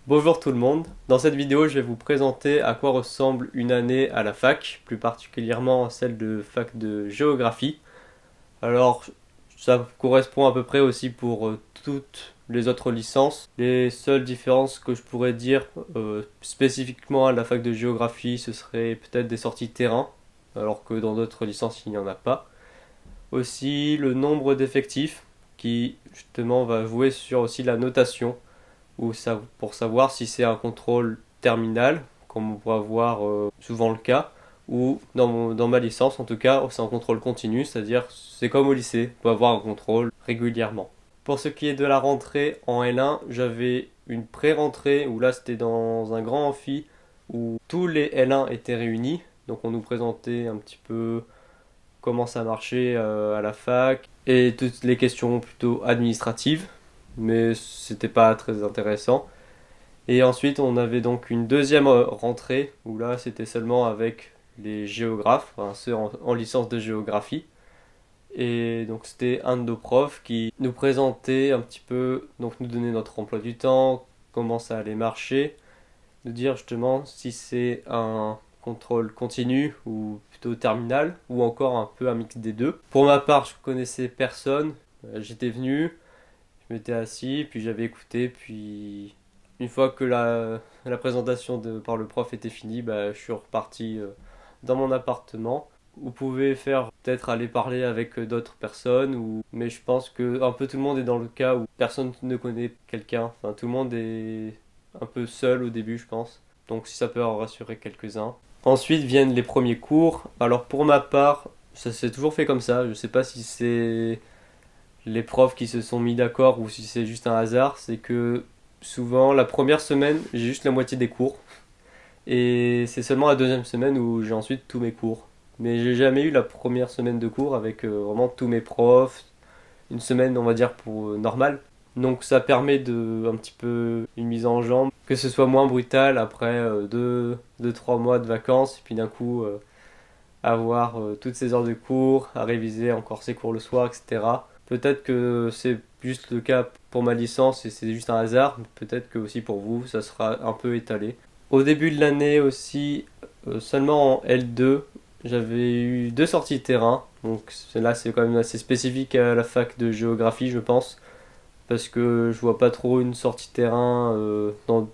Bonjour tout le monde, dans cette vidéo je vais vous présenter à quoi ressemble une année à la fac, plus particulièrement celle de fac de géographie. Alors ça correspond à peu près aussi pour toutes les autres licences. Les seules différences que je pourrais dire spécifiquement à la fac de géographie, ce serait peut-être des sorties terrain, alors que dans d'autres licences il n'y en a pas. Aussi le nombre d'effectifs qui justement va jouer sur aussi la notation pour savoir si c'est un contrôle terminal, comme on pourra voir souvent le cas, ou dans ma licence en tout cas, c'est un contrôle continu, c'est-à-dire c'est comme au lycée, on peut avoir un contrôle régulièrement. Pour ce qui est de la rentrée en L1, j'avais une pré-rentrée où là c'était dans un grand amphi où tous les L1 étaient réunis, donc on nous présentait un petit peu comment ça marchait à la fac et toutes les questions plutôt administratives, mais c'était pas très intéressant. Et ensuite, on avait donc une deuxième rentrée où là, c'était seulement avec les géographes, enfin, ceux en licence de géographie. Et donc, c'était un de nos profs qui nous présentait un petit peu, donc nous donnait notre emploi du temps, comment ça allait marcher, nous dire justement si c'est un contrôle continu ou plutôt terminal ou encore un peu un mix des deux. Pour ma part, je connaissais personne, j'étais venu, je m'étais assis, puis j'avais écouté, puis une fois que la présentation par le prof était finie, je suis reparti dans mon appartement. Vous pouvez faire peut-être aller parler avec d'autres personnes, mais je pense que un peu tout le monde est dans le cas où personne ne connaît quelqu'un. Enfin, tout le monde est un peu seul au début, je pense. Donc si ça peut en rassurer quelques-uns. Ensuite viennent les premiers cours. Alors pour ma part, ça s'est toujours fait comme ça. Je sais pas si c'est les profs qui se sont mis d'accord ou si c'est juste un hasard, c'est que souvent la première semaine j'ai juste la moitié des cours et c'est seulement la deuxième semaine où j'ai ensuite tous mes cours. Mais j'ai jamais eu la première semaine de cours avec vraiment tous mes profs, une semaine on va dire pour normal. Donc ça permet de un petit peu une mise en jambe, que ce soit moins brutal après 2-3 mois de vacances et puis d'un coup avoir toutes ces heures de cours, à réviser encore ses cours le soir, etc. Peut-être que c'est juste le cas pour ma licence et c'est juste un hasard, mais peut-être que aussi pour vous, ça sera un peu étalé. Au début de l'année aussi, seulement en L2, j'avais eu deux sorties terrain. Donc là, c'est quand même assez spécifique à la fac de géographie, je pense, parce que je vois pas trop une sortie terrain dans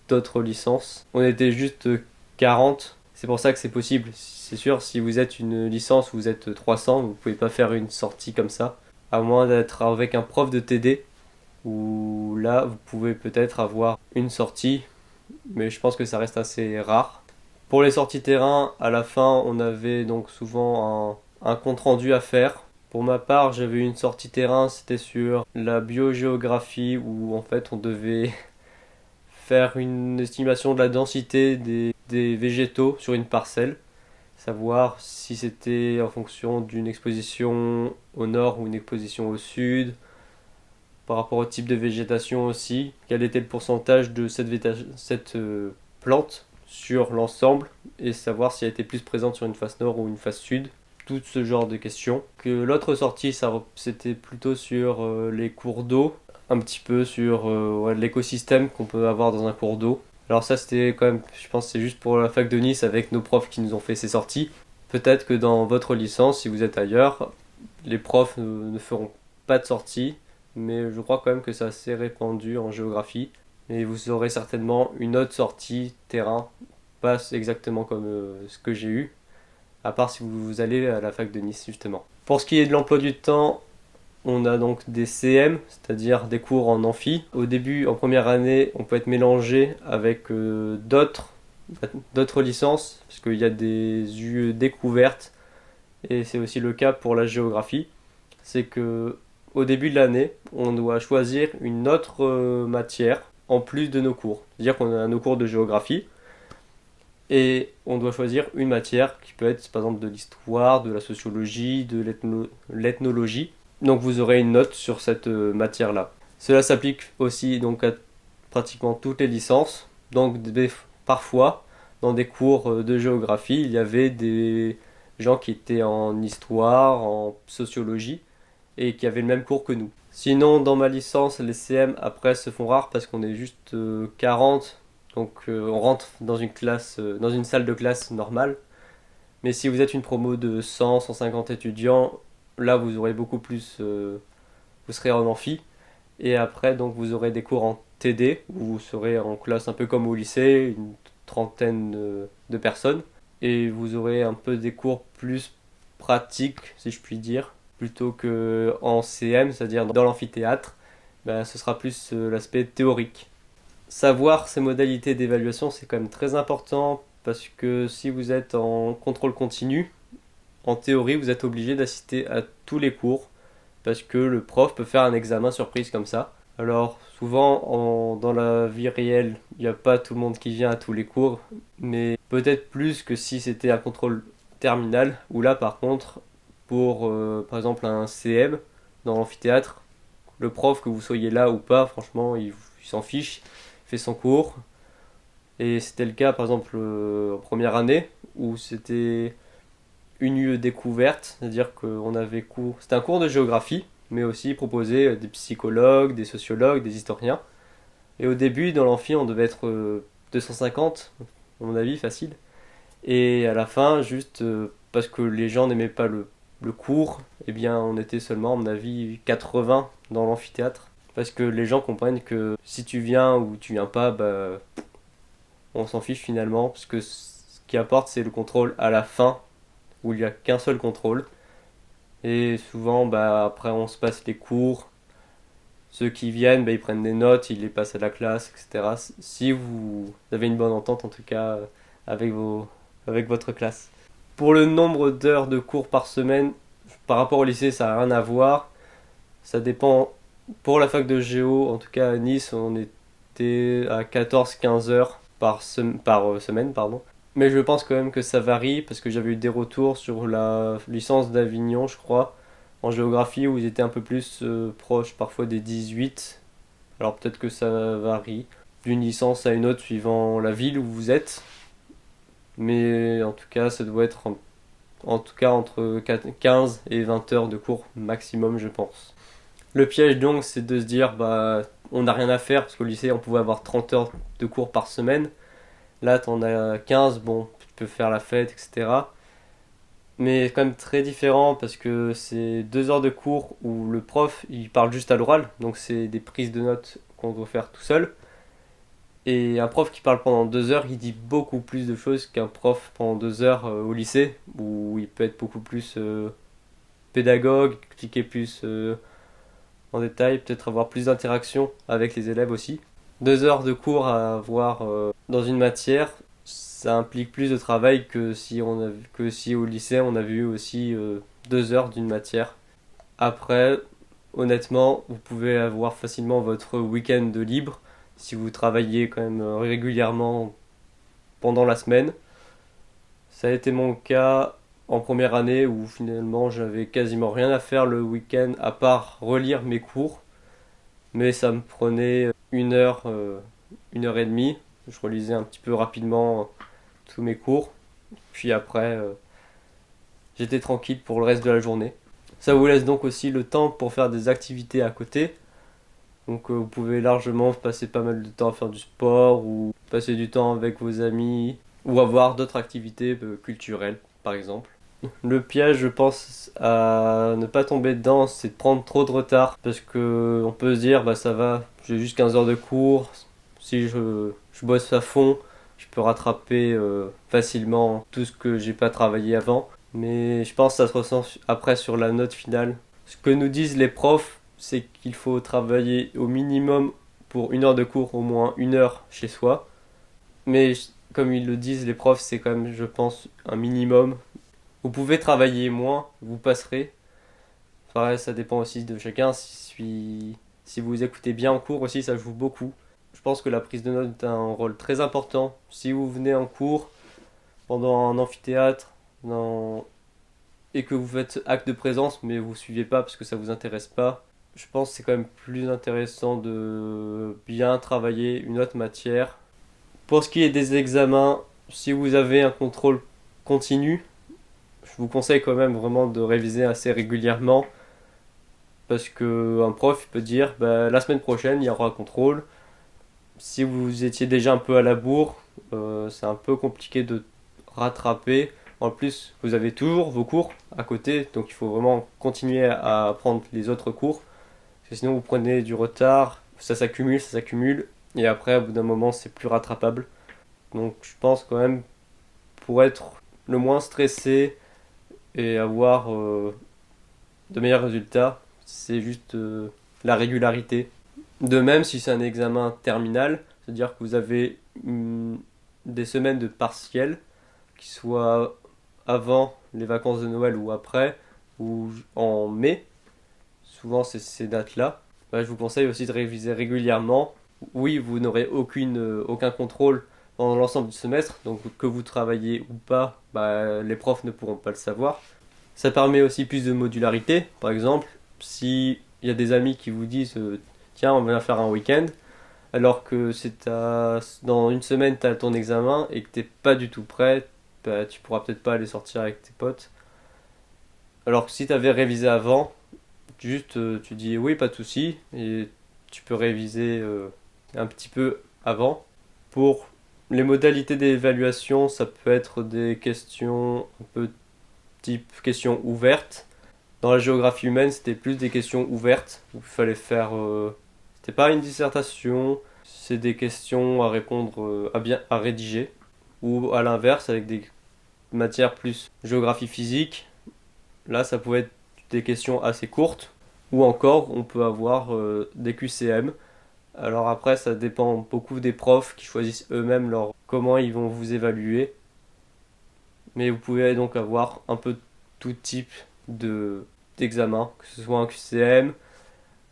d'autres licences. On était juste 40. C'est pour ça que c'est possible. C'est sûr, si vous êtes une licence où vous êtes 300, vous pouvez pas faire une sortie comme ça. À moins d'être avec un prof de TD, où là, vous pouvez peut-être avoir une sortie, mais je pense que ça reste assez rare. Pour les sorties terrain, à la fin, on avait donc souvent un compte rendu à faire. Pour ma part, j'avais une sortie terrain, c'était sur la biogéographie, où en fait on devait faire une estimation de la densité des végétaux sur une parcelle, savoir si c'était en fonction d'une exposition au nord ou une exposition au sud, par rapport au type de végétation aussi, quel était le pourcentage de cette plante sur l'ensemble, et savoir si elle était plus présente sur une face nord ou une face sud, tout ce genre de questions. Que l'autre sortie, c'était plutôt sur les cours d'eau, un petit peu sur ouais, l'écosystème qu'on peut avoir dans un cours d'eau. Alors ça c'était quand même, je pense que c'est juste pour la fac de Nice avec nos profs qui nous ont fait ces sorties. Peut-être que dans votre licence, si vous êtes ailleurs, les profs ne feront pas de sortie, mais je crois quand même que c'est assez répandu en géographie. Et vous aurez certainement une autre sortie terrain, pas exactement comme ce que j'ai eu, à part si vous allez à la fac de Nice justement. Pour ce qui est de l'emploi du temps, on a donc des CM, c'est-à-dire des cours en amphi. Au début, en première année, on peut être mélangé avec d'autres licences, parce qu'il y a des UE découvertes, et c'est aussi le cas pour la géographie. C'est que au début de l'année, on doit choisir une autre matière en plus de nos cours. C'est-à-dire qu'on a nos cours de géographie, et on doit choisir une matière qui peut être par exemple de l'histoire, de la sociologie, de l'ethnologie. Donc vous aurez une note sur cette matière-là. Cela s'applique aussi donc à pratiquement toutes les licences. Donc parfois, dans des cours de géographie, il y avait des gens qui étaient en histoire, en sociologie, et qui avaient le même cours que nous. Sinon, dans ma licence, les CM après se font rares parce qu'on est juste 40. Donc on rentre dans une classe, dans une salle de classe normale. Mais si vous êtes une promo de 100, 150 étudiants, là vous aurez beaucoup plus, vous serez en amphi. Et après, donc vous aurez des cours en TD, où vous serez en classe un peu comme au lycée, une trentaine de personnes. Et vous aurez un peu des cours plus pratiques, si je puis dire, plutôt que en CM, c'est-à-dire dans l'amphithéâtre, ben, ce sera plus l'aspect théorique. Savoir ces modalités d'évaluation, c'est quand même très important parce que si vous êtes en contrôle continu, en théorie, vous êtes obligé d'assister à tous les cours parce que le prof peut faire un examen surprise comme ça. Alors souvent dans la vie réelle, il n'y a pas tout le monde qui vient à tous les cours, mais peut-être plus que si c'était un contrôle terminal, où là par contre, pour par exemple un CM dans l'amphithéâtre, le prof, que vous soyez là ou pas, franchement, il s'en fiche, il fait son cours. Et c'était le cas par exemple en première année, où c'était une UE découverte, c'est-à-dire qu'on avait cours, c'était un cours de géographie, mais aussi proposé des psychologues, des sociologues, des historiens. Et au début, dans l'amphi, on devait être 250, à mon avis, facile. Et à la fin, juste parce que les gens n'aimaient pas le cours, eh bien, on était seulement, à mon avis, 80 dans l'amphithéâtre. Parce que les gens comprennent que si tu viens ou tu viens pas, bah, on s'en fiche finalement, parce que ce qui importe, c'est le contrôle à la fin, où il n'y a qu'un seul contrôle. Et souvent, bah, après, on se passe les cours. Ceux qui viennent, bah, ils prennent des notes, ils les passent à la classe, etc. Si vous avez une bonne entente, en tout cas, avec, avec votre classe. Pour le nombre d'heures de cours par semaine, par rapport au lycée, ça n'a rien à voir. Ça dépend. Pour la fac de géo, en tout cas à Nice, on était à 14-15 heures par semaine, pardon. Mais je pense quand même que ça varie parce que j'avais eu des retours sur la licence d'Avignon, je crois, en géographie où ils étaient un peu plus proches parfois des 18. Alors peut-être que ça varie d'une licence à une autre suivant la ville où vous êtes. Mais en tout cas, ça doit être en tout cas entre 15 et 20 heures de cours maximum, je pense. Le piège donc, c'est de se dire, bah, on n'a rien à faire parce qu'au lycée, on pouvait avoir 30 heures de cours par semaine. Là, t'en as 15, bon, tu peux faire la fête, etc. Mais c'est quand même très différent parce que c'est 2 heures de cours où le prof il parle juste à l'oral, donc c'est des prises de notes qu'on doit faire tout seul. Et un prof qui parle pendant 2 heures, il dit beaucoup plus de choses qu'un prof pendant 2 heures au lycée, où il peut être beaucoup plus pédagogue, expliquer plus en détail, peut-être avoir plus d'interaction avec les élèves aussi. 2 heures de cours à avoir dans une matière, ça implique plus de travail que si au lycée on avait eu aussi 2 heures d'une matière. Après, honnêtement, vous pouvez avoir facilement votre week-end de libre si vous travaillez quand même régulièrement pendant la semaine. Ça a été mon cas en première année où finalement j'avais quasiment rien à faire le week-end à part relire mes cours, mais ça me prenait 1 heure, 1 heure et demie. Je relisais un petit peu rapidement tous mes cours, puis après j'étais tranquille pour le reste de la journée. Ça vous laisse donc aussi le temps pour faire des activités à côté. Donc vous pouvez largement passer pas mal de temps à faire du sport ou passer du temps avec vos amis ou avoir d'autres activités culturelles par exemple. Le piège, je pense, à ne pas tomber dedans, c'est de prendre trop de retard parce que on peut se dire bah ça va, j'ai juste 15 heures de cours, si je bosse à fond, je peux rattraper facilement tout ce que j'ai pas travaillé avant. Mais je pense que ça se ressent après sur la note finale. Ce que nous disent les profs, c'est qu'il faut travailler au minimum pour 1 heure de cours, au moins 1 heure chez soi. Mais comme ils le disent, les profs, c'est quand même, je pense, un minimum. Vous pouvez travailler moins, vous passerez. Pareil, ça dépend aussi de chacun. Si vous écoutez bien en cours aussi, ça joue beaucoup. Je pense que la prise de notes a un rôle très important. Si vous venez en cours pendant un amphithéâtre et que vous faites acte de présence, mais vous suivez pas parce que ça vous intéresse pas, je pense que c'est quand même plus intéressant de bien travailler une autre matière. Pour ce qui est des examens, si vous avez un contrôle continu, je vous conseille quand même vraiment de réviser assez régulièrement parce qu'un prof peut dire bah, la semaine prochaine il y aura un contrôle. Si vous étiez déjà un peu à la bourre, c'est un peu compliqué de rattraper. En plus, vous avez toujours vos cours à côté, donc il faut vraiment continuer à prendre les autres cours. Parce que sinon, vous prenez du retard, ça s'accumule, et après, au bout d'un moment, c'est plus rattrapable. Donc, je pense quand même, pour être le moins stressé et avoir de meilleurs résultats, c'est juste la régularité. De même, si c'est un examen terminal, c'est-à-dire que vous avez des semaines de partiels, qui soient avant les vacances de Noël ou après, ou en mai, souvent c'est ces dates-là, bah, je vous conseille aussi de réviser régulièrement. Oui, vous n'aurez aucun contrôle pendant l'ensemble du semestre, donc que vous travaillez ou pas, bah, les profs ne pourront pas le savoir. Ça permet aussi plus de modularité. Par exemple, si il y a des amis qui vous disent tiens, on va faire un week-end, alors que dans une semaine, tu as ton examen et que t'es pas du tout prêt, bah, tu pourras peut-être pas aller sortir avec tes potes. Alors que si tu avais révisé avant, juste tu dis oui, pas de souci, et tu peux réviser un petit peu avant. Pour les modalités d'évaluation, ça peut être des questions un peu type questions ouvertes. Dans la géographie humaine, c'était plus des questions ouvertes où il fallait faire. C'était pas une dissertation, c'est des questions à répondre, à rédiger. Ou à l'inverse, avec des matières plus géographie physique, là ça pouvait être des questions assez courtes. Ou encore, on peut avoir des QCM. Alors après, ça dépend beaucoup des profs qui choisissent eux-mêmes comment ils vont vous évaluer. Mais vous pouvez donc avoir un peu tout type d'examen, que ce soit un QCM,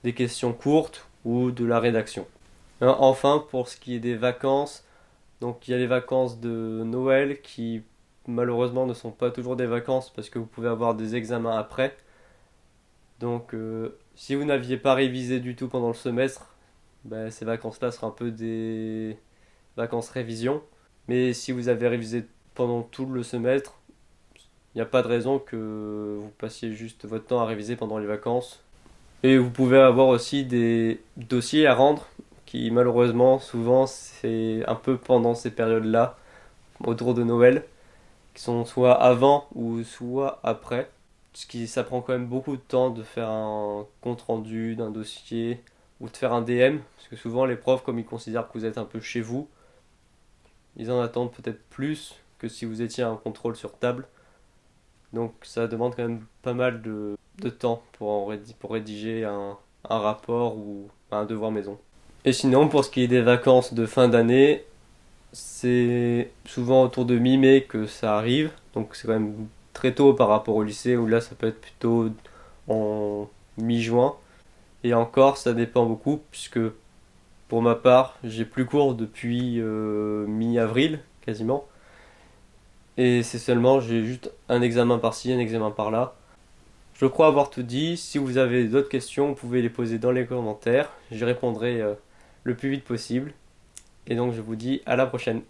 des questions courtes ou de la rédaction. Enfin, pour ce qui est des vacances, donc il y a les vacances de Noël qui malheureusement ne sont pas toujours des vacances parce que vous pouvez avoir des examens après. Donc si vous n'aviez pas révisé du tout pendant le semestre, ben, ces vacances-là seront un peu des vacances révision. Mais si vous avez révisé pendant tout le semestre, il n'y a pas de raison que vous passiez juste votre temps à réviser pendant les vacances. Et vous pouvez avoir aussi des dossiers à rendre qui malheureusement souvent c'est un peu pendant ces périodes-là, autour de Noël, qui sont soit avant ou soit après. Ça prend quand même beaucoup de temps de faire un compte rendu d'un dossier ou de faire un DM, parce que souvent les profs, comme ils considèrent que vous êtes un peu chez vous, ils en attendent peut-être plus que si vous étiez à un contrôle sur table. Donc ça demande quand même pas mal de temps pour rédiger un rapport ou un devoir maison. Et sinon, pour ce qui est des vacances de fin d'année, c'est souvent autour de mi-mai que ça arrive. Donc c'est quand même très tôt par rapport au lycée, où là ça peut être plutôt en mi-juin. Et encore, ça dépend beaucoup, puisque pour ma part, j'ai plus cours depuis mi-avril, quasiment. Et c'est seulement, j'ai juste un examen par-ci, un examen par-là. Je crois avoir tout dit. Si vous avez d'autres questions, vous pouvez les poser dans les commentaires. J'y répondrai le plus vite possible. Et donc je vous dis à la prochaine.